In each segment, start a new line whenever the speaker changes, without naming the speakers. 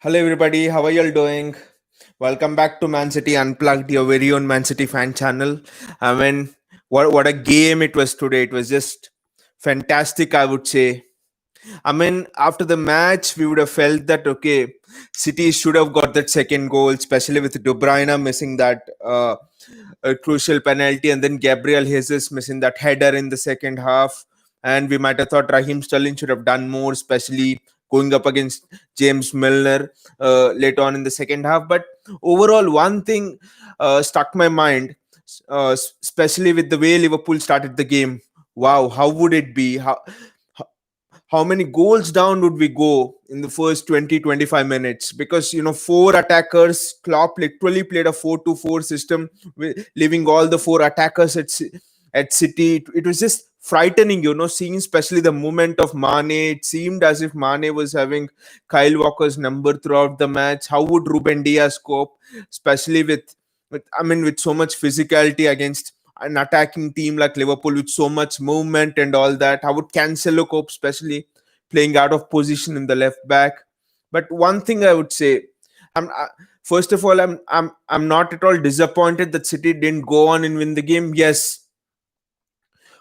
Hello, everybody. How are you all doing? Welcome back to Mancity Unplugged, your very own Mancity fan channel. I mean, what a game it was today. It was just fantastic, I would say. I mean, after the match, we would have felt that okay, City should have got that second goal, especially with De Bruyne missing that a crucial penalty, and then Gabriel Jesus missing that header in the second half. And we might have thought Raheem Sterling should have done more, especially going up against James Milner later on in the second half. But overall, one thing stuck my mind, especially with the way Liverpool started the game. Wow, how would it be? How many goals down would we go in the first 20-25 minutes? Because four attackers, Klopp literally played a 4-2-4 system, leaving all the four attackers at City. It was just frightening, seeing especially the movement of Mane. It seemed as if Mane was having Kyle Walker's number throughout the match. How would Ruben Diaz cope, especially with so much physicality against an attacking team like Liverpool with so much movement and all that? How would Cancelo cope, especially playing out of position in the left back? But one thing I would say, first of all, I'm not at all disappointed that City didn't go on and win the game. Yes,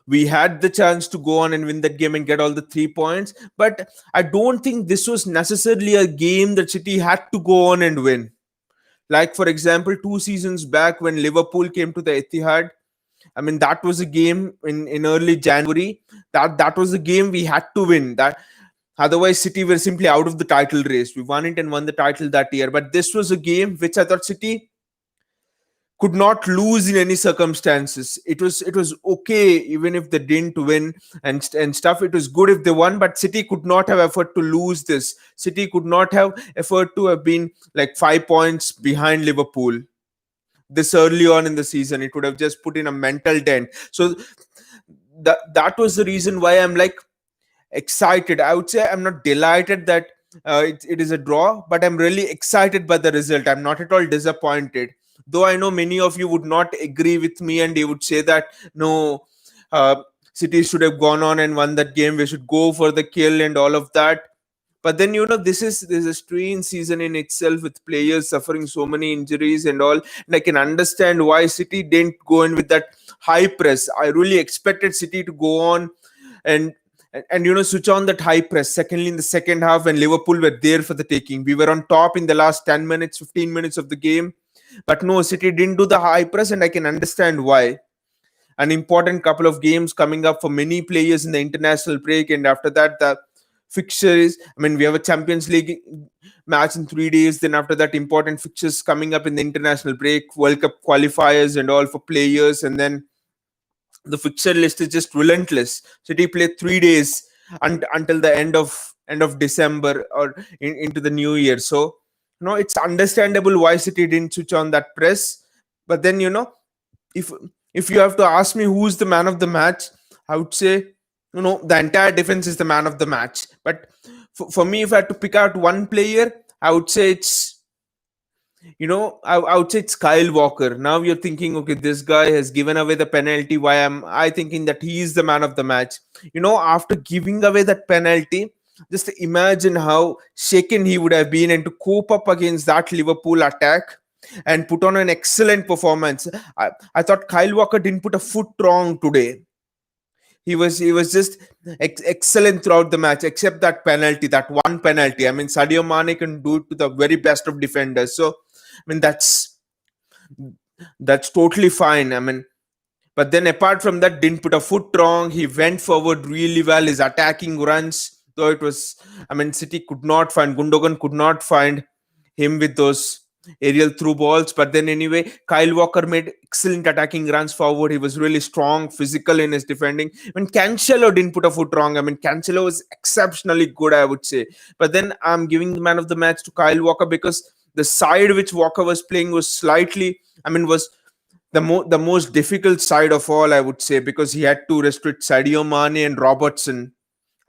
we had the chance to go on and win that game and get all the 3 points, but I don't think this was necessarily a game that City had to go on and win. Like, for example, 2 seasons back when Liverpool came to the Etihad, I mean, that was a game in early January. That was a game we had to win. That otherwise City were simply out of the title race. We won it and won the title that year. But this was a game which I thought City could not lose in any circumstances. It was okay even if they didn't win and stuff. It was good if they won, but City could not have afford to lose this. City could not have afford to have been like 5 points behind Liverpool this early on in the season. It would have just put in a mental dent. So that was the reason why I'm like excited. I would say I'm not delighted that it is a draw, but I'm really excited by the result. I'm not at all disappointed. Though I know many of you would not agree with me and they would say that no, City should have gone on and won that game. We should go for the kill and all of that. But then this is a strange season in itself with players suffering so many injuries and all. And I can understand why City didn't go in with that high press. I really expected City to go on and switch on that high press. Secondly, in the second half, when Liverpool were there for the taking, we were on top in the last 10 minutes, 15 minutes of the game. But no, City didn't do the high press, and I can understand why. An important couple of games coming up for many players in the international break, and after that the fixture is, I mean, we have a Champions League match in 3 days. Then after that, important fixtures coming up in the international break, World Cup qualifiers and all for players. And then the fixture list is just relentless. City play 3 days until the end of December or into the new year. So it's understandable why City didn't switch on that press. But then if if you have to ask me who's the man of the match, I would say the entire defense is the man of the match. But for me, if I had to pick out one player, I would say it's I would say it's Kyle Walker. Now you're thinking, okay, this guy has given away the penalty. Why am I thinking that he is the man of the match? After giving away that penalty, just imagine how shaken he would have been, and to cope up against that Liverpool attack and put on an excellent performance. I thought Kyle Walker didn't put a foot wrong today. He was just excellent throughout the match, except that penalty, that one penalty. I mean, Sadio Mane can do it to the very best of defenders. So, I mean, that's totally fine. I mean, but then apart from that, didn't put a foot wrong. He went forward really well. His attacking runs, though it was, I mean, City could not find Gundogan could not find him with those aerial through balls. But then anyway, Kyle Walker made excellent attacking runs forward. He was really strong, physical in his defending. When Cancelo didn't put a foot wrong, I mean, Cancelo was exceptionally good, I would say. But then I'm giving the man of the match to Kyle Walker because the side which Walker was playing was slightly, I mean, was the most difficult side of all, I would say, because he had to restrict Sadio Mane and Robertson.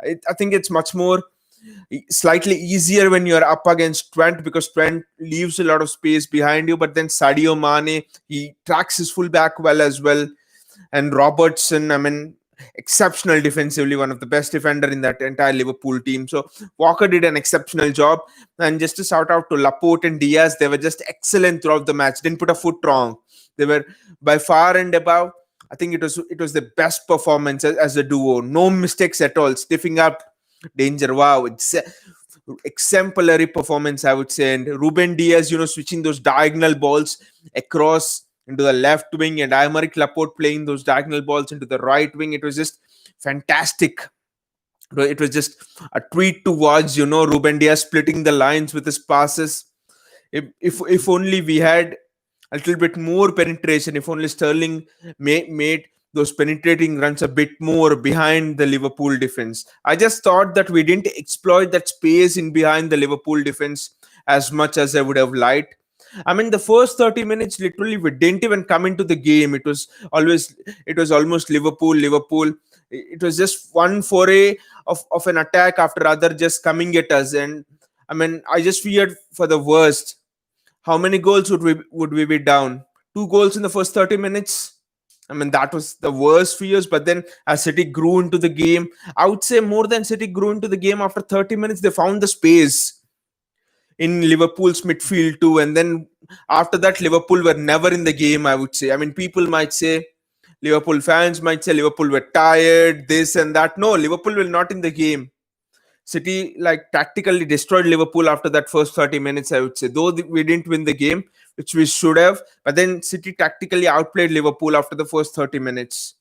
I think it's much more slightly easier when you're up against Trent, because Trent leaves a lot of space behind you. But then Sadio Mane, he tracks his fullback well as well, and Robertson, I mean, exceptional defensively, one of the best defender in that entire Liverpool team. So Walker did an exceptional job. And just to shout out to Laporte and Diaz, they were just excellent throughout the match. Didn't put a foot wrong. They were by far and above. I think it was the best performance as a duo. No mistakes at all. Stiffing up, danger. Wow, it's exemplary performance, I would say. And Ruben Diaz, switching those diagonal balls across into the left wing, and Aymeric Laporte playing those diagonal balls into the right wing. It was just fantastic. It was just a treat to watch. Ruben Diaz splitting the lines with his passes. If only we had a little bit more penetration, if only Sterling made those penetrating runs a bit more behind the Liverpool defense. I just thought that we didn't exploit that space in behind the Liverpool defense as much as I would have liked. I mean, the first 30 minutes, literally, we didn't even come into the game. It was almost Liverpool, Liverpool. It was just one foray of an attack after other just coming at us. And I mean, I just feared for the worst. How many goals would we be down? 2 goals in the first 30 minutes. I mean, that was the worst fears. But then as City grew into the game, I would say more than City grew into the game, after 30 minutes, they found the space in Liverpool's midfield too. And then after that, Liverpool were never in the game, I would say. I mean, people might say, Liverpool fans might say Liverpool were tired, this and that. No, Liverpool were not in the game. City tactically destroyed Liverpool after that first 30 minutes, I would say. Though we didn't win the game, which we should have, but then City tactically outplayed Liverpool after the first 30 minutes.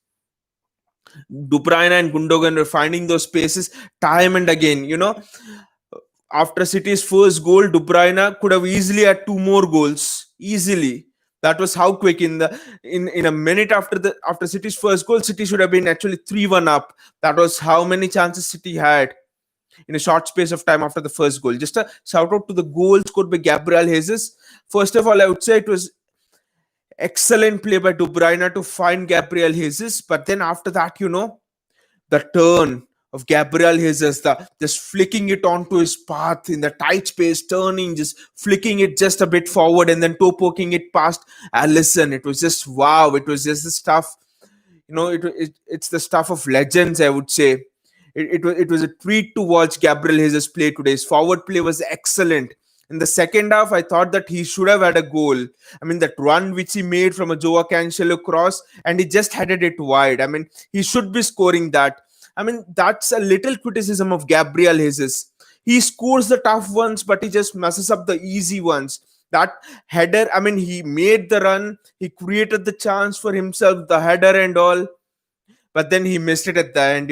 De Bruyne and Gundogan were finding those spaces time and again. After City's first goal, De Bruyne could have easily had 2 more goals. Easily. That was how quick. In a minute after City's first goal, City should have been actually 3-1 up. That was how many chances City had in a short space of time after the first goal. Just a shout out to the goal scored by Gabriel Jesus. First of all, I would say it was excellent play by De Bruyne to find Gabriel Jesus. But then after that, the turn of Gabriel Jesus, just flicking it onto his path in the tight space, turning, just flicking it just a bit forward, and then toe poking it past Alisson. It was just wow. It was just the stuff. It's the stuff of legends, I would say. It was a treat to watch Gabriel Jesus play today. His forward play was excellent. In the second half, I thought that he should have had a goal. I mean, that run which he made from a Joao Cancelo cross, and he just headed it wide. I mean, he should be scoring that. I mean, that's a little criticism of Gabriel Jesus. He scores the tough ones, but he just messes up the easy ones. That header, I mean, he made the run, he created the chance for himself, the header and all, but then he missed it at the end,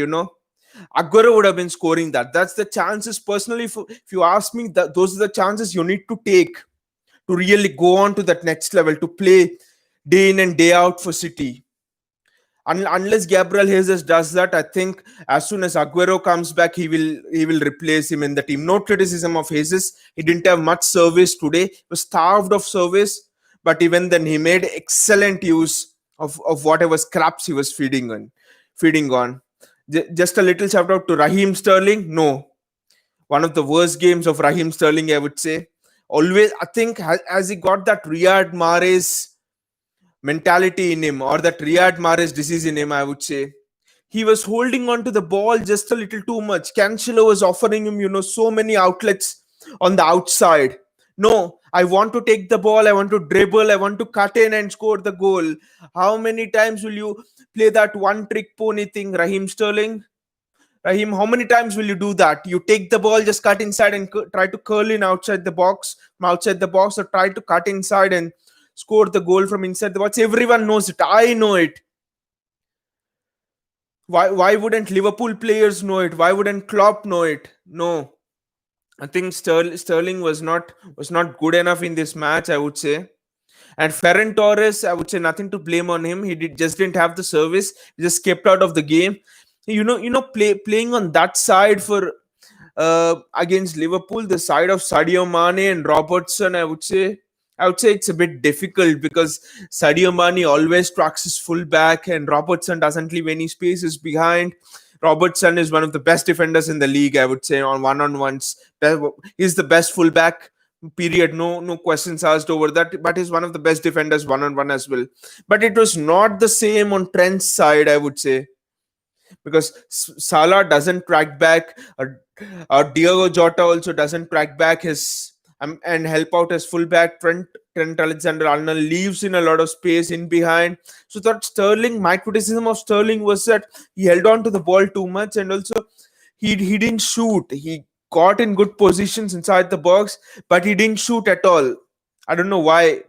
Aguero would have been scoring that. That's the chances. Personally, if you ask me, those are the chances you need to take to really go on to that next level, to play day in and day out for City. Unless Gabriel Jesus does that, I think as soon as Aguero comes back, he will replace him in the team. No criticism of Jesus. He didn't have much service today. He was starved of service, but even then, he made excellent use of whatever scraps he was feeding on. Just a little shout out to Raheem Sterling. No, one of the worst games of Raheem Sterling, I would say. Always, I think, has he got that Riyad Mahrez mentality in him, or that Riyad Mahrez disease in him, I would say. He was holding on to the ball just a little too much. Cancelo was offering him, so many outlets on the outside. No, I want to take the ball, I want to dribble, I want to cut in and score the goal. How many times will you play that one trick pony thing, Raheem Sterling? Raheem, how many times will you do that? You take the ball, just cut inside and try to curl in outside the box, or try to cut inside and score the goal from inside the box. Everyone knows it. I know it. Why wouldn't Liverpool players know it? Why wouldn't Klopp know it? No. I think Sterling was not good enough in this match, I would say. And Ferran Torres, I would say nothing to blame on him. He just didn't have the service. He just kept out of the game. Playing on that side for against Liverpool, the side of Sadio Mane and Robertson, I would say it's a bit difficult, because Sadio Mane always tracks his full back, and Robertson doesn't leave any spaces behind. Robertson is one of the best defenders in the league, I would say, on one-on-ones. He's the best fullback, period. No questions asked over that. But he's one of the best defenders one-on-one as well. But it was not the same on Trent's side, I would say. because Salah doesn't track back, or Diego Jota also doesn't track back his and help out his fullback. Trent Alexander-Arnold leaves in a lot of space in behind. So that Sterling, my criticism of Sterling was that he held on to the ball too much, and also he didn't shoot. He got in good positions inside the box, but he didn't shoot at all. I don't know why.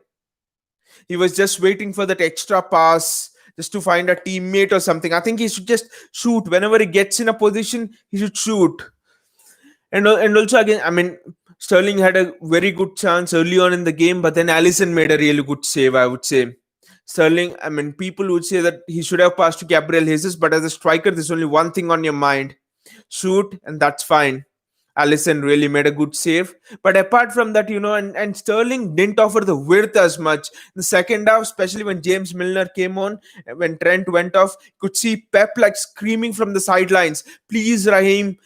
He was just waiting for that extra pass just to find a teammate or something. I think he should just shoot whenever he gets in a position. He should shoot. And also again, I mean, Sterling had a very good chance early on in the game, but then Allison made a really good save, I would say. Sterling, I mean, people would say that he should have passed to Gabriel Jesus, but as a striker, there's only one thing on your mind: shoot, and that's fine. Allison really made a good save. But apart from that, and Sterling didn't offer the width as much. In the second half, especially when James Milner came on, when Trent went off, you could see Pep like screaming from the sidelines, please, Raheem,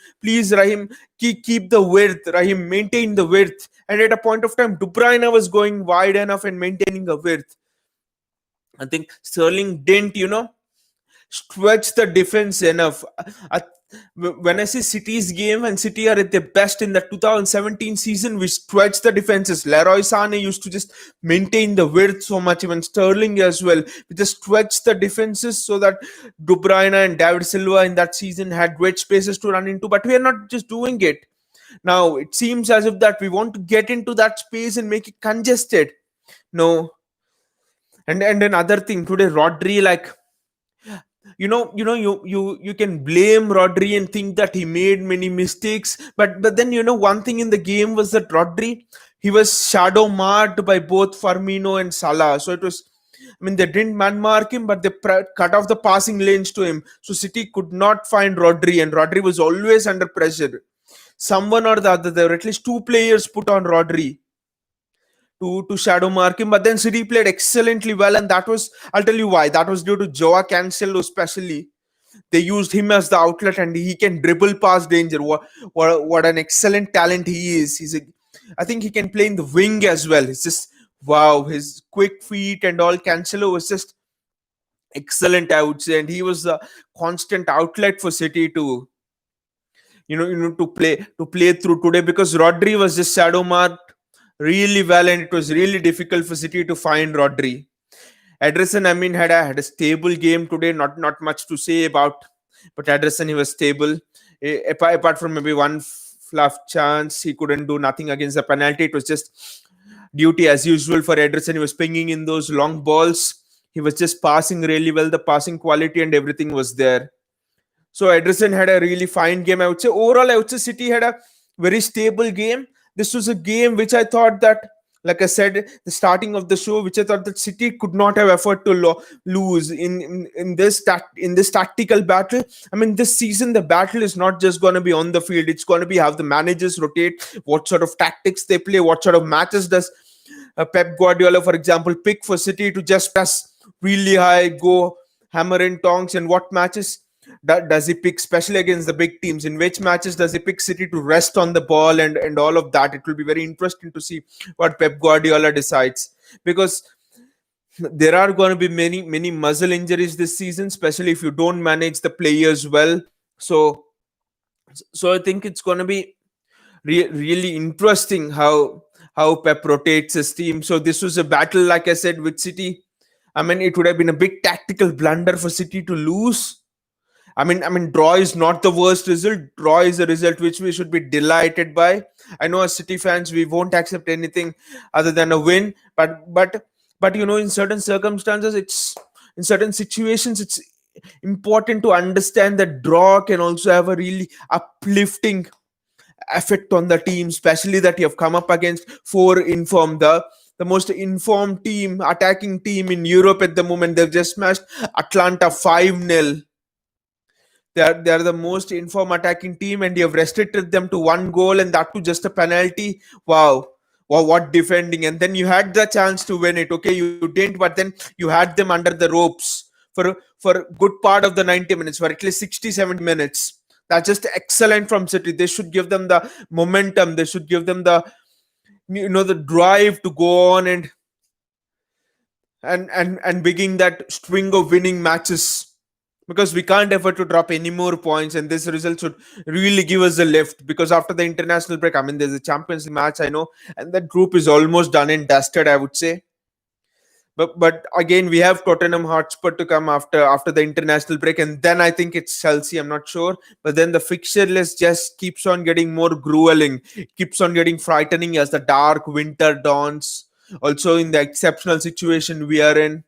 keep the width, Raheem, maintain the width. And at a point of time, De Bruyne was going wide enough and maintaining a width. I think Sterling didn't, stretch the defense enough. When I say City's game, and City are at their best in the 2017 season, we stretch the defenses. Leroy Sané used to just maintain the width so much, even Sterling as well. We just stretch the defenses so that De Bruyne and David Silva in that season had great spaces to run into, but we are not just doing it. Now it seems as if that we want to get into that space and make it congested. No. And another thing today, Rodri, like, you can blame Rodri and think that he made many mistakes, but then one thing in the game was that Rodri, he was shadow marked by both Firmino and Salah. So it was, I mean, they didn't man mark him, but they cut off the passing lanes to him. So City could not find Rodri, and Rodri was always under pressure. Someone or the other, there were at least two players put on Rodri to shadow mark him. But then City played excellently well, and that was, I'll tell you why. That was due to Joao Cancelo, especially. They used him as the outlet, and he can dribble past danger. What an excellent talent he is. I think he can play in the wing as well. It's just wow, his quick feet and all. Cancelo was just excellent, I would say, and he was a constant outlet for City to to play through today, because Rodri was just shadow marked really well, and it was really difficult for City to find Rodri. Ederson, I mean, had a stable game today. Not much to say about, but Ederson, he was stable. Apart from maybe one fluff chance, he couldn't do nothing against the penalty. It was just duty as usual for Ederson. He was pinging in those long balls. He was just passing really well. The passing quality and everything was there. So Ederson had a really fine game. I would say overall, I would say City had a very stable game. This was a game which I thought that, like I said, the starting of the show, which I thought that City could not have afford to lose in this tactical battle. I mean, this season the battle is not just going to be on the field; it's going to be how the managers rotate, what sort of tactics they play, what sort of matches does Pep Guardiola, for example, pick for City to just press really high, go hammer and tongs, and what matches does he pick, especially against the big teams? In which matches does he pick City to rest on the ball, and all of that? It will be very interesting to see what Pep Guardiola decides, because there are going to be many muscle injuries this season, especially if you don't manage the players well. So I think it's going to be really interesting how Pep rotates his team. So this was a battle, like I said, with City. I mean, it would have been a big tactical blunder for City to lose. I mean, draw is not the worst result. Draw is a result which we should be delighted by. I know as City fans, we won't accept anything other than a win. But in certain circumstances, in certain situations, it's important to understand that draw can also have a really uplifting effect on the team, especially that you have come up against four informed the most informed team, attacking team in Europe at the moment. They've just smashed Atlanta 5-0. They are the most informed attacking team, and you have restricted them to one goal, and that to just a penalty. Wow. Wow, what defending! And then you had the chance to win it. Okay, you didn't, but then you had them under the ropes for a good part of the 90 minutes, for at least 60, 70 minutes. That's just excellent from City. They should give them the momentum. They should give them the drive to go on and begin that string of winning matches. because we can't afford to drop any more points, and this result should really give us a lift. Because after the international break, I mean, there's a Champions League match, I know, and that group is almost done and dusted, I would say. But again, we have Tottenham Hotspur to come after the international break, and then I think it's Chelsea. I'm not sure, but then the fixture list just keeps on getting more grueling. It keeps on getting frightening as the dark winter dawns. Also, in the exceptional situation we are in,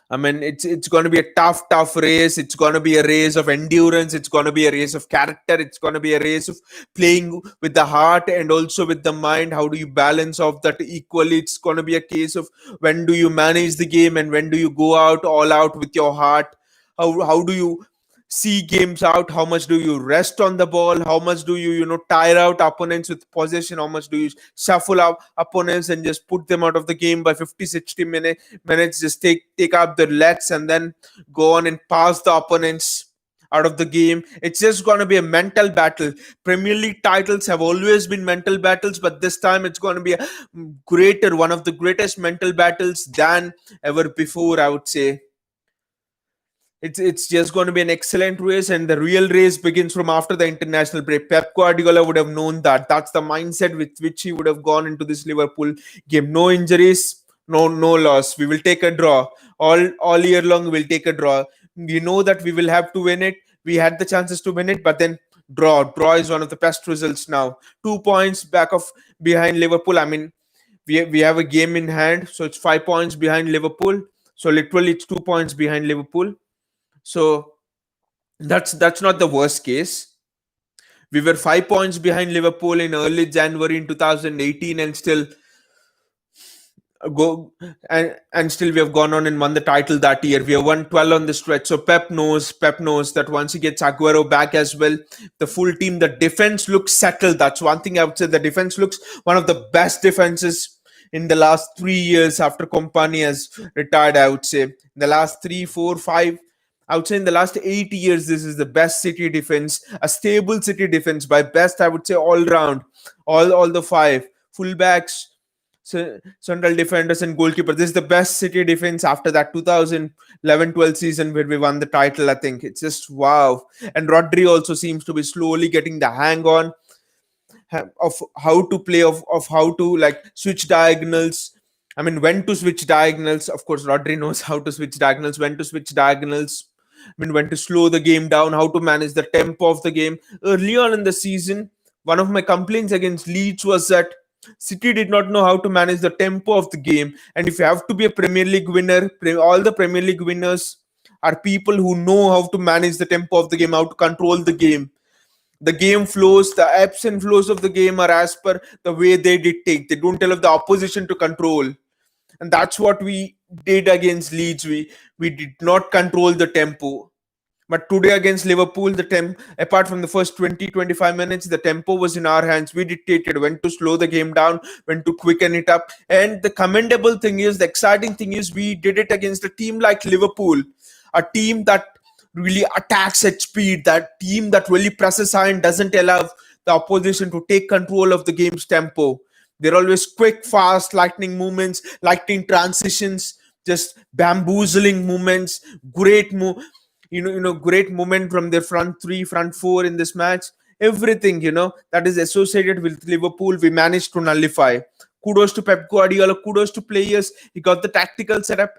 I mean, it's going to be a tough race. It's going to be a race of endurance. It's going to be a race of character. It's going to be a race of playing with the heart and also with the mind. How do you balance off that equally? It's going to be a case of when do you manage the game and when do you go out all out with your heart. How do you see games out? How much do you rest on the ball? How much do you tire out opponents with possession? How much do you shuffle up opponents and just put them out of the game by 50-60 minutes? Just take up the legs and then go on and pass the opponents out of the game. It's just going to be a mental battle. Premier League titles have always been mental battles, but this time it's going to be a one of the greatest mental battles than ever before, I would say. It's just going to be an excellent race, and the real race begins from after the international break. Pep Guardiola would have known that. That's the mindset with which he would have gone into this Liverpool game. No injuries, no loss. We will take a draw all year long. We'll take a draw. We know that we will have to win it. We had the chances to win it, but then draw is one of the best results now. 2 points back of behind Liverpool. I mean, we have a game in hand, so it's 5 points behind Liverpool. So literally, it's 2 points behind Liverpool. So that's not the worst case. We were 5 points behind Liverpool in early January in 2018, and still go and still we have gone on and won the title that year. We have won 12 on the stretch. So Pep knows that once he gets Aguero back as well, the full team, the defense looks settled. That's one thing I would say. The defense looks one of the best defenses in the last 3 years after Company has retired, I would say. In the last three, four, five, I would say in the last 8 years, this is the best City defense, a stable City defense. By best, I would say all round, all the five fullbacks, central defenders, and goalkeeper. This is the best City defense after that 2011-12 season where we won the title. I think it's just wow. And Rodri also seems to be slowly getting the hang on of how to play, of how to like switch diagonals. I mean, when to switch diagonals. Of course, Rodri knows how to switch diagonals, when to switch diagonals. I mean, when to slow the game down, how to manage the tempo of the game. Early on in the season, one of my complaints against Leeds was that City did not know how to manage the tempo of the game. And if you have to be a Premier League winner, all the Premier League winners are people who know how to manage the tempo of the game, how to control the game. The game flows, the ebbs and flows of the game are as per the way they dictate. They don't allow the opposition to control. And that's what we did against Leeds. We did not control the tempo. But today against Liverpool, apart from the first 20-25 minutes, the tempo was in our hands. We dictated when to slow the game down, when to quicken it up. And the commendable thing is, the exciting thing is, we did it against a team like Liverpool, a team that really attacks at speed, that team that really presses high and doesn't allow the opposition to take control of the game's tempo. They're always quick, fast, lightning movements, lightning transitions, just bamboozling movements, great move, great movement from their front three, front four in this match. Everything, that is associated with Liverpool, we managed to nullify. Kudos to Pep Guardiola, kudos to players. He got the tactical setup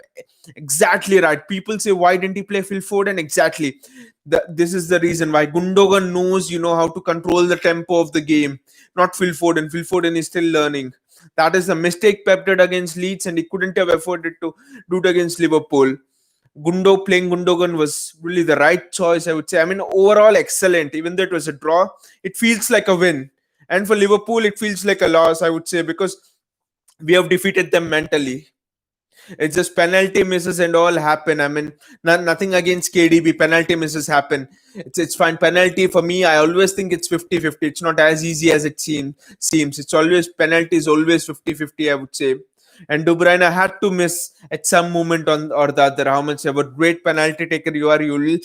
exactly right. People say, why didn't he play Phil Foden? Exactly. This is the reason why. Gundogan knows, how to control the tempo of the game. Not Phil Foden. Phil Foden is still learning. That is the mistake Pep did against Leeds, and he couldn't have afforded to do it against Liverpool. Playing Gundogan was really the right choice, I would say. I mean, overall excellent. Even though it was a draw, it feels like a win. And for Liverpool, it feels like a loss, I would say, because we have defeated them mentally. It's just penalty misses and all happen. I mean, nothing against KDB. Penalty misses happen. It's fine. Penalty for me, I always think it's 50-50. It's not as easy as it seems. It's always, penalty is always 50-50, I would say. And De Bruyne had to miss at some moment on or the other. How much ever great penalty taker you are, you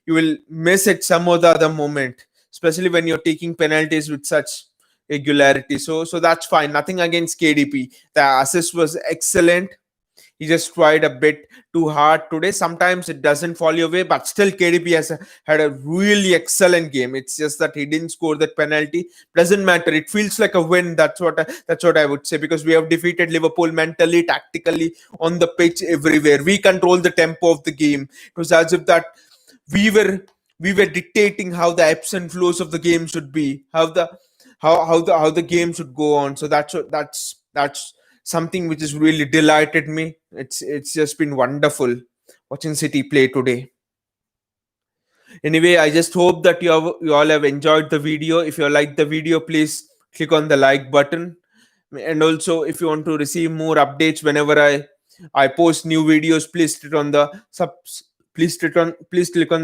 will miss at some or the other moment, especially when you're taking penalties with such regularity. So that's fine. Nothing against KDP. The assist was excellent. He just tried a bit too hard today. Sometimes it doesn't fall your way, but still KDB had a really excellent game. It's just that he didn't score that penalty. Doesn't matter. It feels like a win. That's what I would say, because we have defeated Liverpool mentally, tactically, on the pitch, everywhere. We controlled the tempo of the game. It was as if that we were we were dictating how the ebbs and flows of the game should be, how the game should go on. So that's something which has really delighted me. It's just been wonderful watching City play today. Anyway, I just hope that you all have enjoyed the video. If you like the video, please click on the like button. And also, if you want to receive more updates whenever I post new videos, please click on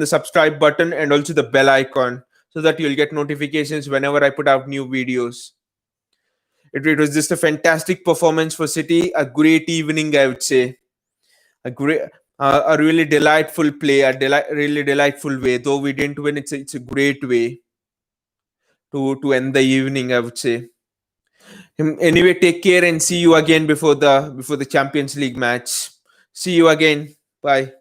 the subscribe button and also the bell icon, so that you'll get notifications whenever I put out new videos. It was just a fantastic performance for City, a great evening, I would say. A really delightful play, really delightful way. Though we didn't win, it's a great way to end the evening, I would say. Anyway, take care and see you again before the Champions League match. See you again. Bye.